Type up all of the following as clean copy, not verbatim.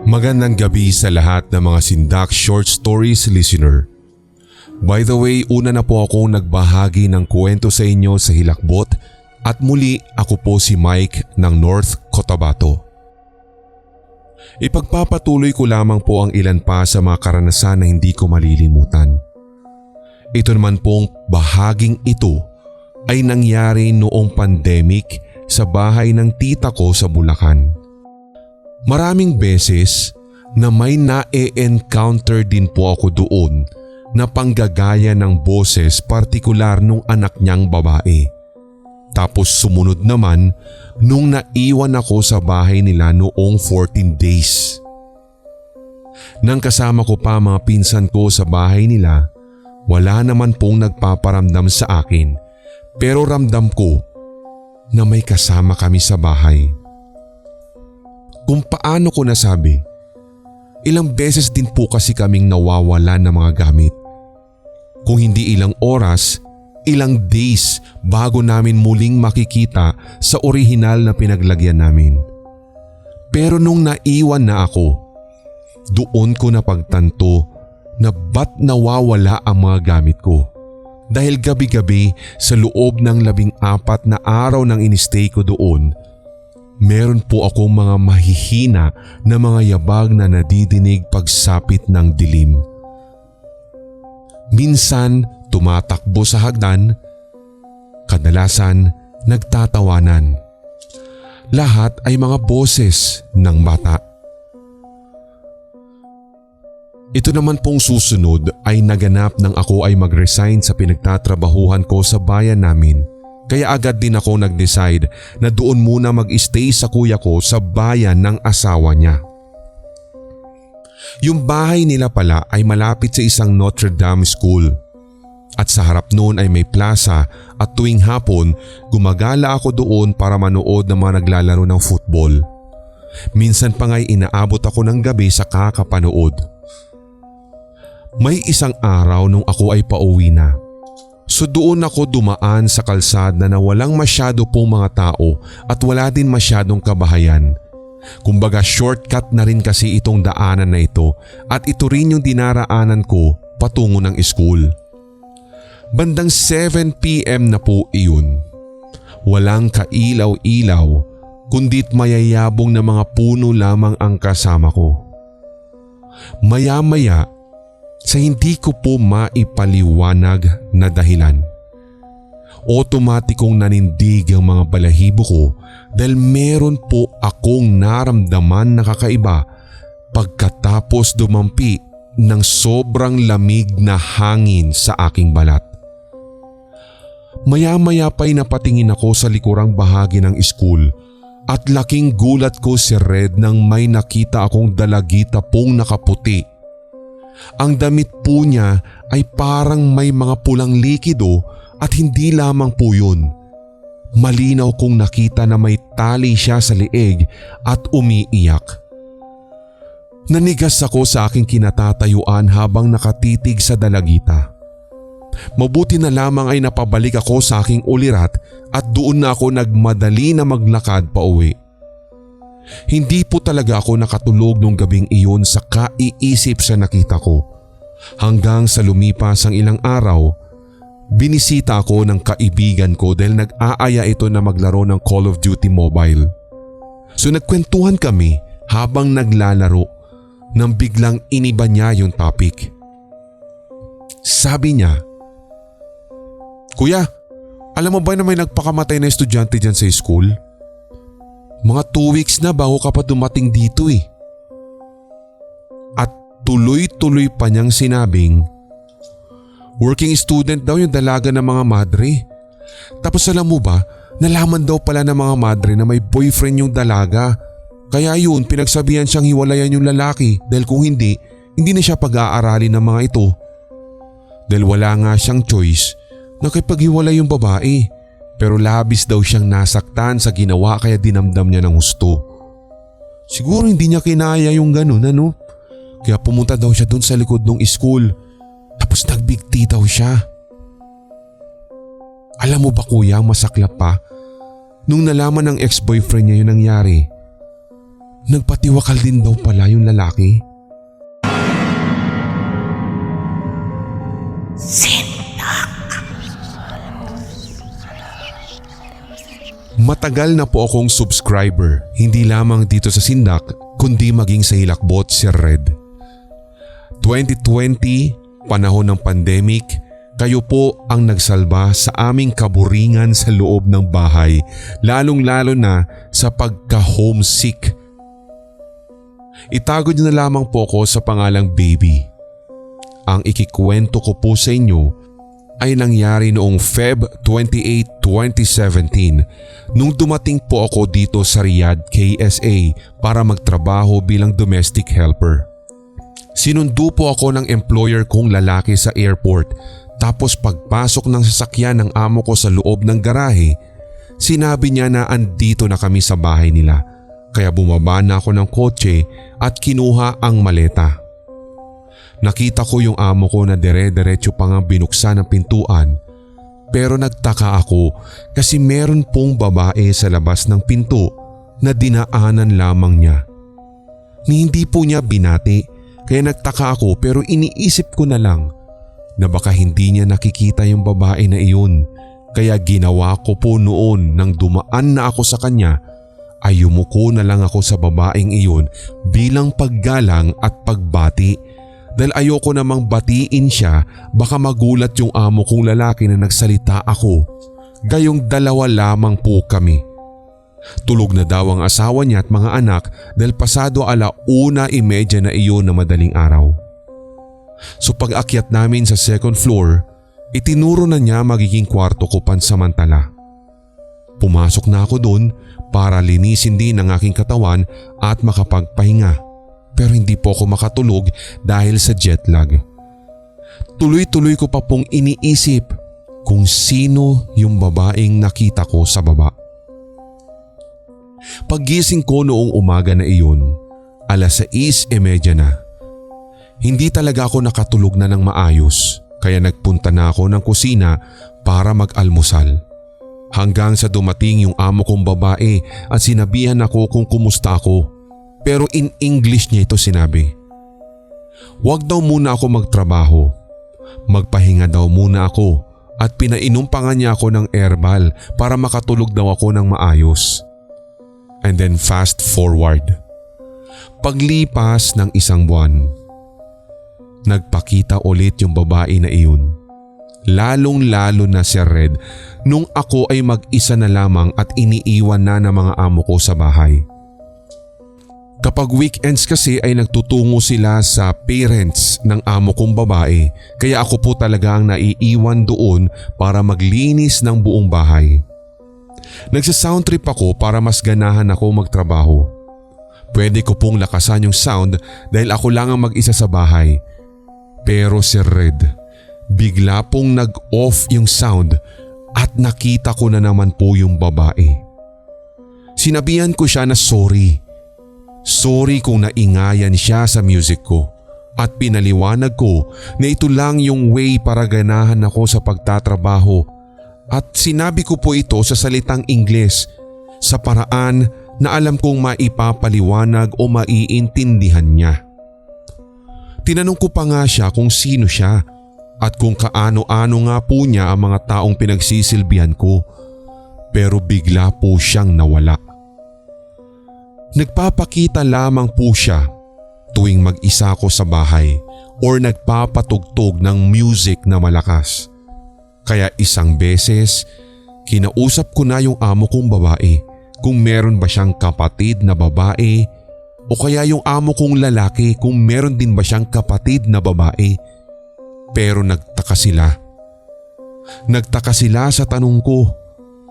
Magandang gabi sa lahat ng mga Sindak Short Stories listener. By the way, una na po akong nagbahagi ng kwento sa inyo sa Hilakbot at muli ako po si Mike ng North Cotabato. Ipagpapatuloy ko lamang po ang ilan pa sa mga karanasan na hindi ko malilimutan. Ito naman pong bahaging ito ay nangyari noong pandemic sa bahay ng tita ko sa Bulacan. Maraming beses na may na-encounter din po ako doon na panggagaya ng boses partikular nung anak niyang babae. Tapos sumunod naman nung naiwan ako sa bahay nila noong 14 days. Nang kasama ko pa mga pinsan ko sa bahay nila, wala naman pong nagpaparamdam sa akin pero ramdam ko na may kasama kami sa bahay. Kung paano ko nasabi, ilang beses din po kasi kaming nawawalan ng mga gamit. Kung hindi ilang oras, ilang days bago namin muling makikita sa orihinal na pinaglagyan namin. Pero nung naiwan na ako, doon ko napagtanto na ba't nawawala ang mga gamit ko. Dahil gabi-gabi sa loob ng 14 na araw ng inistay ko doon, meron po akong mga mahihina na mga yabag na nadidinig pagsapit ng dilim. Minsan tumatakbo sa hagdan, kadalasan nagtatawanan. Lahat ay mga boses ng bata. Ito naman pong susunod ay naganap nang ako ay mag-resign sa pinagtatrabahuhan ko sa bayan namin. Kaya agad din ako nag-decide na doon muna mag-stay sa kuya ko sa bayan ng asawa niya. Yung bahay nila pala ay malapit sa isang Notre Dame school. At sa harap noon ay may plaza at tuwing hapon gumagala ako doon para manood ng mga naglalaro ng football. Minsan pa nga'y inaabot ako ng gabi sa kakapanood. May isang araw nung ako ay pauwi na. So doon ako dumaan sa kalsada na walang masyado pong mga tao at wala din masyadong kabahayan. Kumbaga shortcut na rin kasi itong daanan na ito at ito rin yung dinaraanan ko patungo ng school. Bandang 7 PM na po iyon. Walang kailaw-ilaw kundi't mayayabong na mga puno lamang ang kasama ko. Maya-maya, sa hindi ko po maipaliwanag na dahilan, otomatikong nanindig ang mga balahibo ko dahil meron po akong naramdaman na kakaiba pagkatapos dumampi ng sobrang lamig na hangin sa aking balat. Maya-maya pa'y napatingin ako sa likurang bahagi ng school at laking gulat ko si Red nang may nakita akong dalagita pong nakaputi. Ang damit po niya ay parang may mga pulang likido at hindi lamang po yun. Malinaw kong nakita na may tali siya sa leeg at umiiyak. Nanigas ako sa aking kinatatayuan habang nakatitig sa dalagita. Mabuti na lamang ay napabalik ako sa aking ulirat at doon na ako nagmadali na maglakad pa uwi. Hindi po talaga ako nakatulog nung gabing iyon sa kaiisip sa nakita ko. Hanggang sa lumipas ang ilang araw, binisita ako ng kaibigan ko dahil nag-aaya ito na maglaro ng Call of Duty Mobile. So nagkwentuhan kami habang naglalaro nang biglang iniba niya yung topic. Sabi niya, "Kuya, alam mo ba na may nagpakamatay na estudyante dyan sa school? Mga 2 weeks na bago ka pa dumating dito eh." At tuloy-tuloy pa niyang sinabing, working student daw yung dalaga ng mga madre. Tapos alam mo ba, nalaman daw pala ng mga madre na may boyfriend yung dalaga. Kaya yun, pinagsabihan siyang hiwalayan yung lalaki dahil kung hindi na siya pag-aaralin ng mga ito. Dahil wala nga siyang choice, nakipaghiwalay yung babae. Pero labis daw siyang nasaktan sa ginawa kaya dinamdam niya ng husto. Siguro hindi niya kinaya yung ganun ano. Kaya pumunta daw siya dun sa likod ng school. Tapos nagbigti daw siya. Alam mo ba kuya, masaklap pa? Nung nalaman ng ex-boyfriend niya yung nangyari, nagpatiwakal din daw pala yung lalaki. Matagal na po akong subscriber, hindi lamang dito sa Sindak kundi maging sa Hilakbot, Sir Red. 2020, panahon ng pandemic, kayo po ang nagsalba sa aming kaburingan sa loob ng bahay, lalong-lalo na sa pagka-homesick. Itago niyo na lamang po ako sa pangalang Baby. Ang ikikwento ko po sa inyo ay nangyari noong Feb 28, 2017 nung dumating po ako dito sa Riyadh, KSA para magtrabaho bilang domestic helper. Sinundo po ako ng employer kong lalaki sa airport, tapos pagpasok ng sasakyan ng amo ko sa loob ng garahe, sinabi niya na andito na kami sa bahay nila, kaya bumaba na ako ng kotse at kinuha ang maleta. Nakita ko yung amo ko na dire-diretso pa nga binuksan ang pintuan, pero nagtaka ako kasi meron pong babae sa labas ng pinto na dinaanan lamang niya. Hindi po niya binati, kaya nagtaka ako, pero iniisip ko na lang na baka hindi niya nakikita yung babae na iyon, kaya ginawa ko po noon nang dumaan na ako sa kanya ay yumuko na lang ako sa babaeng iyon bilang paggalang at pagbati. Dahil ayoko namang batiin siya, baka magulat yung amo kong lalaki na nagsalita ako. Gayong dalawa lamang po kami. Tulog na daw ang asawa niya at mga anak dahil pasado 1:30 na iyon na madaling araw. So pag-akyat namin sa second floor, itinuro na niya magiging kwarto ko pansamantala. Pumasok na ako doon para linisin din ang aking katawan at makapagpahinga. Pero hindi po ako makatulog dahil sa jet lag. Tuloy-tuloy ko pa pong iniisip kung sino yung babaeng nakita ko sa baba. Paggising ko noong umaga na iyon, 6:30 na. Hindi talaga ako nakatulog na ng maayos, kaya nagpunta na ako ng kusina para mag-almusal. Hanggang sa dumating yung amo kong babae at sinabihan ako kung kumusta ako. Pero in English niya ito sinabi. Huwag daw muna ako magtrabaho. Magpahinga daw muna ako at pinainom pa nga niya ako ng herbal para makatulog daw ako ng maayos. And then fast forward. Paglipas ng 1 buwan, nagpakita ulit yung babae na iyon. Lalong-lalo na si Red nung ako ay mag-isa na lamang at iniiwan na ng mga amo ko sa bahay. Kapag weekends kasi ay nagtutungo sila sa parents ng amo kong babae, kaya ako po talaga ang naiiwan doon para maglinis ng buong bahay. Nagsa-sound trip ako para mas ganahan ako magtrabaho. Pwede ko pong lakasan yung sound dahil ako lang ang mag-isa sa bahay. Pero si Red, bigla pong nag-off yung sound at nakita ko na naman po yung babae. Sinabihan ko siya na sorry. Sorry kung naingayan siya sa music ko at pinaliwanag ko na ito lang yung way para ganahan ako sa pagtatrabaho at sinabi ko po ito sa salitang Ingles sa paraan na alam kong maipapaliwanag o maiintindihan niya. Tinanong ko pa nga siya kung sino siya at kung kaano-ano nga po niya ang mga taong pinagsisilbihan ko, pero bigla po siyang nawala. Nagpapakita lamang po siya tuwing mag-isa ko sa bahay or nagpapatugtog ng music na malakas. Kaya isang beses, kinausap ko na yung amo kong babae kung meron ba siyang kapatid na babae o kaya yung amo kong lalaki kung meron din ba siyang kapatid na babae. Pero nagtaka sila. Nagtaka sila sa tanong ko,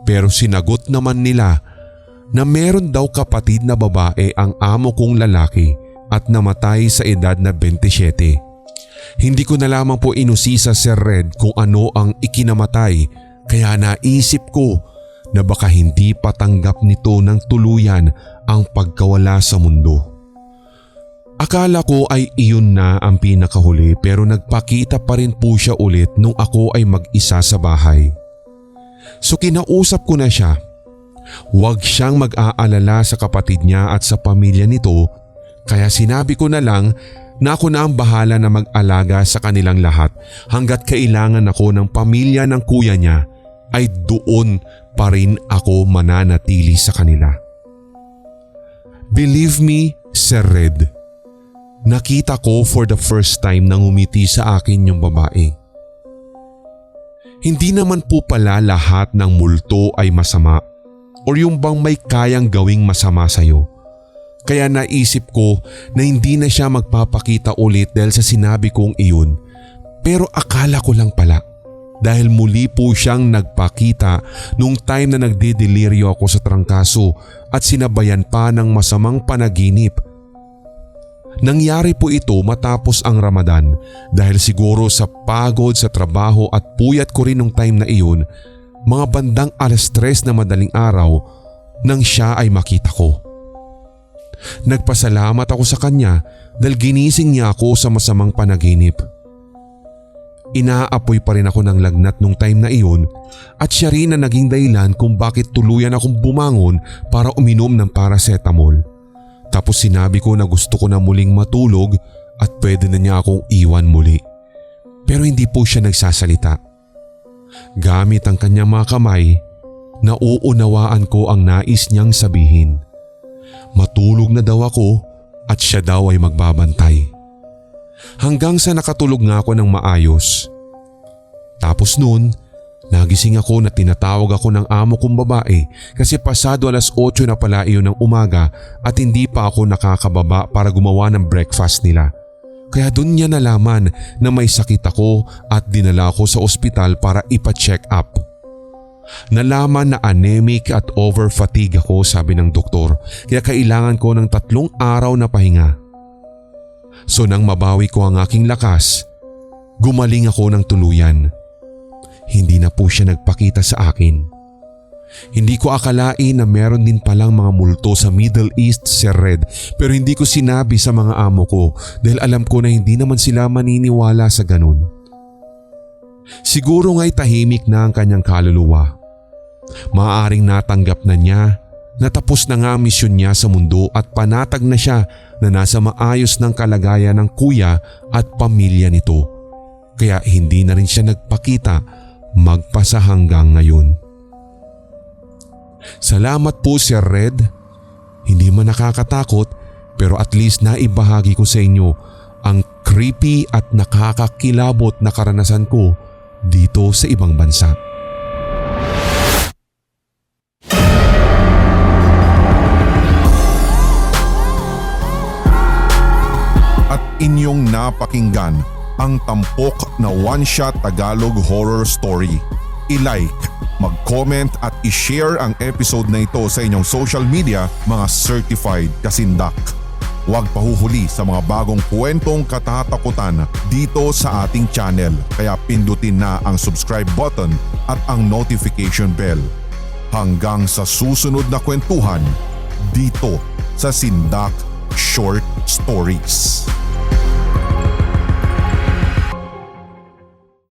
pero sinagot naman nila na meron daw kapatid na babae ang amo kong lalaki at namatay sa edad na 27. Hindi ko na lamang po inusisa Sir Red kung ano ang ikinamatay, kaya naisip ko na baka hindi patanggap nito ng tuluyan ang pagkawala sa mundo. Akala ko ay iyon na ang pinakahuli, pero nagpakita pa rin po siya ulit nung ako ay mag-isa sa bahay. So kinausap ko na siya. Huwag siyang mag-aalala sa kapatid niya at sa pamilya nito, kaya sinabi ko na lang na ako na ang bahala na mag-alaga sa kanilang lahat hanggat kailangan ako ng pamilya ng kuya niya ay doon pa rin ako mananatili sa kanila. Believe me, Sir Red, nakita ko for the first time nang umiti sa akin yung babae. Hindi naman po pala lahat ng multo ay masama o yung bang may kayang gawing masama sa'yo. Kaya naisip ko na hindi na siya magpapakita ulit dahil sa sinabi kong iyon. Pero akala ko lang pala dahil muli po siyang nagpakita nung time na nagdideliryo ako sa trangkaso at sinabayan pa ng masamang panaginip. Nangyari po ito matapos ang Ramadan dahil siguro sa pagod sa trabaho at puyat ko rin nung time na iyon, mga bandang 3:00 na madaling araw nang siya ay makita ko. Nagpasalamat ako sa kanya dahil ginising niya ako sa masamang panaginip. Inaapoy pa rin ako ng lagnat nung time na iyon at siya rin na naging dahilan kung bakit tuluyan akong bumangon para uminom ng paracetamol. Tapos sinabi ko na gusto ko na muling matulog at pwede na niya akong iwan muli. Pero hindi po siya nagsasalita. Gamit ang kanyang mga kamay, nauunawaan ko ang nais niyang sabihin. Matulog na daw ako at siya daw ay magbabantay. Hanggang sa nakatulog nga ako ng maayos. Tapos noon, nagising ako na tinatawag ako ng amo kong babae kasi pasado 8:00 na pala iyon ng umaga at hindi pa ako nakakababa para gumawa ng breakfast nila. Kaya doon niya nalaman na may sakit ako at dinala ako sa ospital para ipa-check up. Nalaman na anemic at over-fatigue ako, sabi ng doktor, kaya kailangan ko ng 3 araw na pahinga. So nang mabawi ko ang aking lakas, gumaling ako ng tuluyan. Hindi na po siya nagpakita sa akin. Hindi ko akalain na meron din palang mga multo sa Middle East, Sir Red, pero hindi ko sinabi sa mga amo ko dahil alam ko na hindi naman sila maniniwala sa ganun. Siguro nga'y tahimik na ang kanyang kaluluwa. Maaaring natanggap na niya na tapos na nga ang misyon niya sa mundo at panatag na siya na nasa maayos ng kalagayan ng kuya at pamilya nito. Kaya hindi na rin siya nagpakita magpasa hanggang ngayon. Salamat po, Sir Red. Hindi man nakakatakot pero at least naibahagi ko sa inyo ang creepy at nakakakilabot na karanasan ko dito sa ibang bansa. At inyong napakinggan ang tampok na one-shot Tagalog horror story. I-like, mag-comment at i-share ang episode na ito sa inyong social media, mga certified kasindak. Huwag pahuhuli sa mga bagong kwentong katatakutan dito sa ating channel, kaya pindutin na ang subscribe button at ang notification bell. Hanggang sa susunod na kwentuhan dito sa Sindak Short Stories.